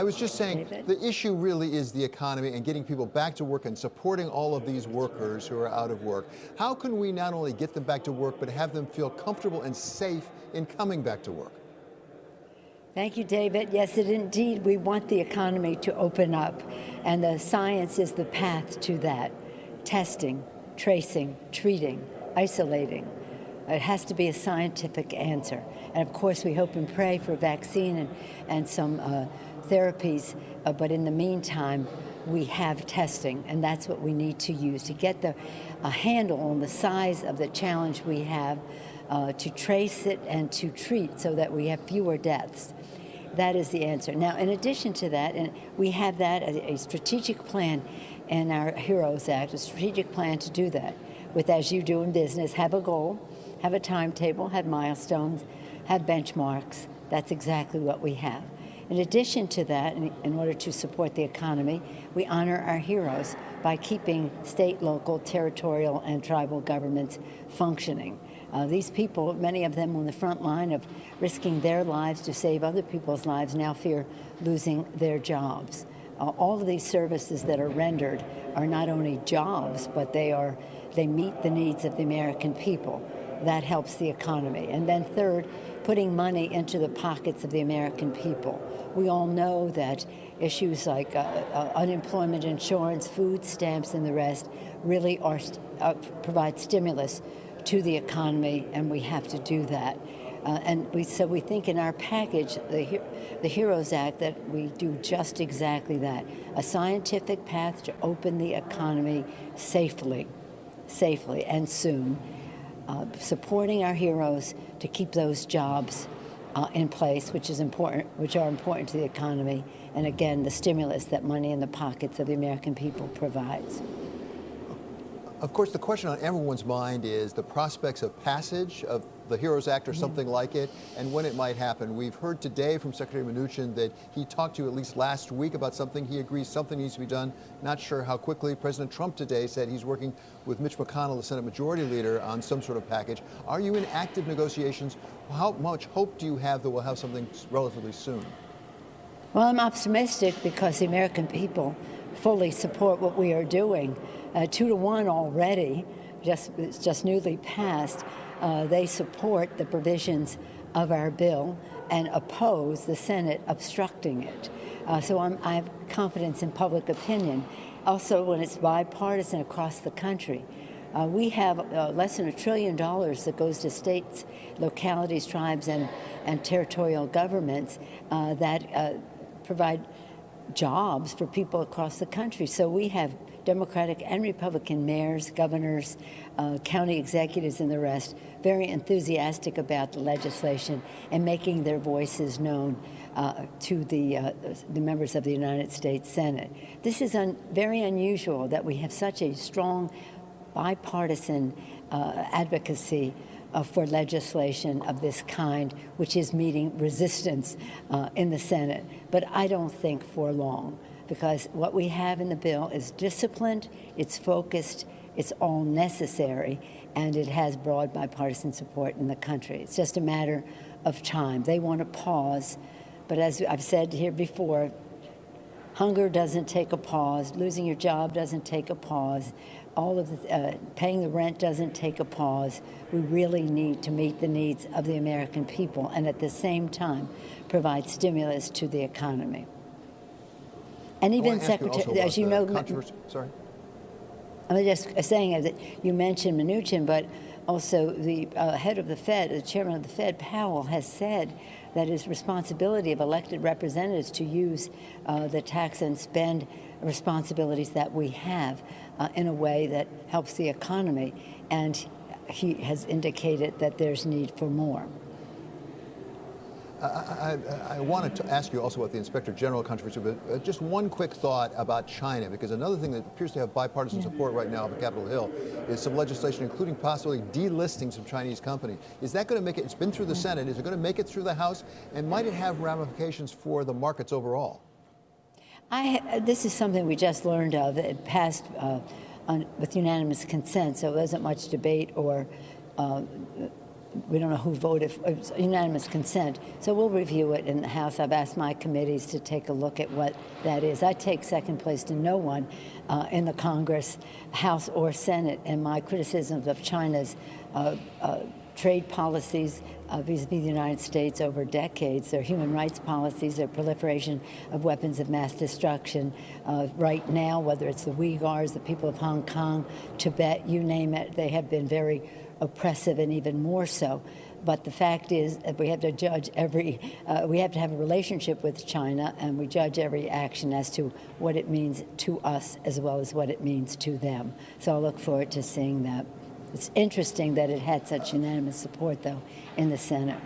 I was just saying, David? the issue really is the economy and getting people back to work and supporting all of these workers who are out of work. How can we not only get them back to work, but have them feel comfortable and safe in coming back to work? Thank you, David. Yes, indeed, we want the economy to open up, and the science is the path to that. Testing, tracing, treating, isolating. It has to be a scientific answer. And of course, we hope and pray for a vaccine and some therapies, but in the meantime, we have testing, and that's what we need to use to get a handle on the size of the challenge we have, to trace it and to treat so that we have fewer deaths. That is the answer. Now, in addition to that, and we have that as a strategic plan in our HEROES Act, a strategic plan to do that with, as you do in business, have a goal, have a timetable, have milestones, have benchmarks. That's exactly what we have. In addition to that, in order to support the economy, we honor our heroes by keeping state, local, territorial, and tribal governments functioning. These people, many of them on the front line of risking their lives to save other people's lives, now fear losing their jobs. All of these services that are rendered are not only jobs, but they meet the needs of the American people. That helps the economy. And then third, putting money into the pockets of the American people. We all know that issues like unemployment insurance, food stamps, and the rest really provide stimulus to the economy, and we have to do that. So we think in our package, the HEROES Act, that we do just exactly that. A scientific path to open the economy safely and soon. Supporting our heroes to keep those jobs in place, which are important to the economy, and again, the stimulus that money in the pockets of the American people provides. Of course, the question on everyone's mind is the prospects of passage of the HEROES Act or something like it, and when it might happen. We've heard today from Secretary Mnuchin that he talked to you at least last week about something. He agrees something needs to be done. Not sure how quickly. President Trump today said he's working with Mitch McConnell, the Senate Majority Leader, on some sort of package. Are you in active negotiations? How much hope do you have that we'll have something relatively soon? Well, I'm optimistic because the American people fully support what we are doing. 2-to-1 already, it's just newly passed. They support the provisions of our bill and oppose the Senate obstructing it. So I have confidence in public opinion. Also, when it's bipartisan across the country, we have less than $1 trillion that goes to states, localities, tribes, and territorial governments that provide jobs for people across the country. So we have Democratic and Republican mayors, governors, county executives, and the rest very enthusiastic about the legislation and making their voices known to the members of the United States Senate. This is very unusual that we have such a strong bipartisan advocacy for legislation of this kind, which is meeting resistance in the Senate. But I don't think for long, because what we have in the bill is disciplined, it's focused, it's all necessary, and it has broad bipartisan support in the country. It's just a matter of time. They want to pause, but as I've said here before, hunger doesn't take a pause, losing your job doesn't take a pause, all of the, paying the rent doesn't take a pause. We really need to meet the needs of the American people and at the same time provide stimulus to the economy. And even Secretary, as you know, sorry. I'm just saying that you mentioned Mnuchin, but also the head of the Fed, the chairman of the Fed, Powell, has said that it is responsibility of elected representatives to use the tax and spend responsibilities that we have in a way that helps the economy. And he has indicated that there's need for more. I wanted to ask you also about the Inspector General controversy, but just one quick thought about China, because another thing that appears to have bipartisan support right now on Capitol Hill is some legislation, including possibly delisting some Chinese company. Is that going to make it, it's been through the Senate, is it going to make it through the House, and might it have ramifications for the markets overall? This is something we just learned of. It passed with unanimous consent, so there wasn't much debate or We don't know who voted. It was unanimous consent. So we'll review it in the House. I've asked my committees to take a look at what that is. I take second place to no one in the Congress, House or Senate, and my criticisms of China's trade policies vis-a-vis the United States over decades, their human rights policies, their proliferation of weapons of mass destruction. Right now, whether it's the Uyghurs, the people of Hong Kong, Tibet, you name it, they have been very oppressive and even more so. But the fact is that we have to judge we have to have a relationship with China, and we judge every action as to what it means to us as well as what it means to them. So I'll look forward to seeing that. It's interesting that it had such unanimous support, though, in the Senate.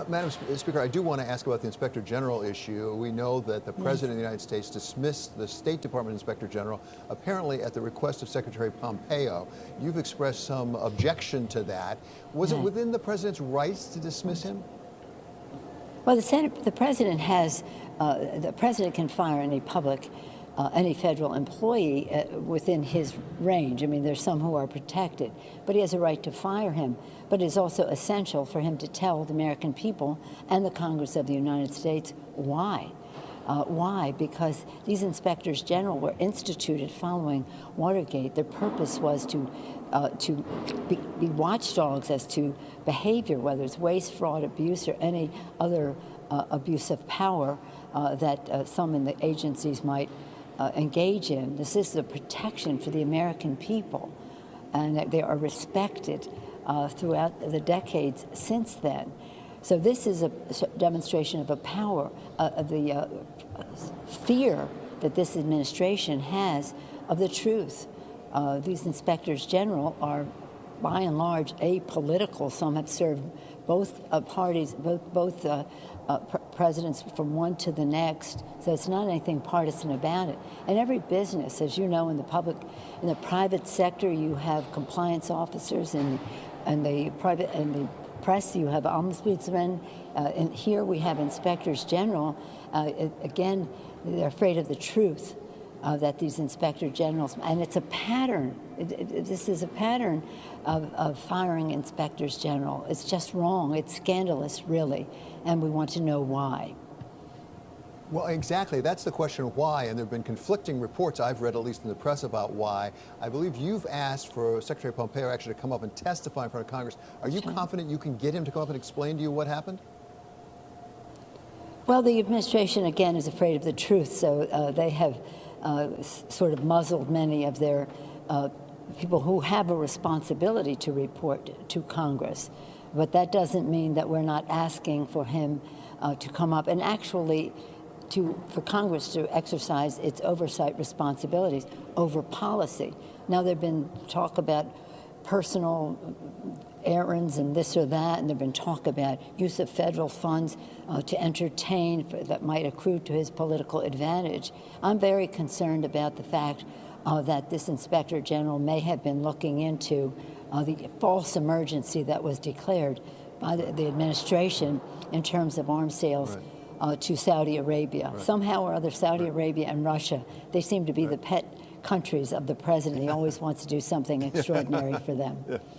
Madam Speaker, I do want to ask about the Inspector General issue. We know that the President of the United States dismissed the State Department Inspector General, apparently at the request of Secretary Pompeo. You've expressed some objection to that. Was it within the President's rights to dismiss him? Well, the President can fire any federal employee within his range. I mean, there's some who are protected, but he has a right to fire him. But it's also essential for him to tell the American people and the Congress of the United States why. Why? Because these inspectors general were instituted following Watergate. Their purpose was to be watchdogs as to behavior, whether it's waste, fraud, abuse, or any other abuse of power that some in the agencies might engage in. This is a protection for the American people, and they are respected throughout the decades since then. So this is a demonstration of a power, of the fear that this administration has of the truth. These inspectors general are, by and large, apolitical. Some have served both parties, both presidents from one to the next. So it's not anything partisan about it. And every business, as you know, in the private sector, you have compliance officers, and the press, you have ombudsmen, and here we have inspectors general. Again, they're afraid of the truth that these inspector generals, and it's a pattern. This is a pattern of firing inspectors general. It's just wrong. It's scandalous, really, and we want to know why. Well, exactly. That's the question of why, and there have been conflicting reports I've read, at least in the press, about why. I believe you've asked for Secretary Pompeo actually to come up and testify in front of Congress. Are you confident you can get him to come up and explain to you what happened? Well, the administration, again, is afraid of the truth, so they have sort of muzzled many of their people who have a responsibility to report to Congress. But that doesn't mean that we're not asking for him to come up and actually for Congress to exercise its oversight responsibilities over policy. Now, there have been talk about personal errands and this or that, and there have been talk about use of federal funds to entertain that might accrue to his political advantage. I'm very concerned about the fact that this Inspector General may have been looking into the false emergency that was declared by the administration in terms of arms sales to Saudi Arabia. Somehow or other, Saudi Arabia and Russia, they seem to be the pet countries of the president. He always wants to do something extraordinary for them.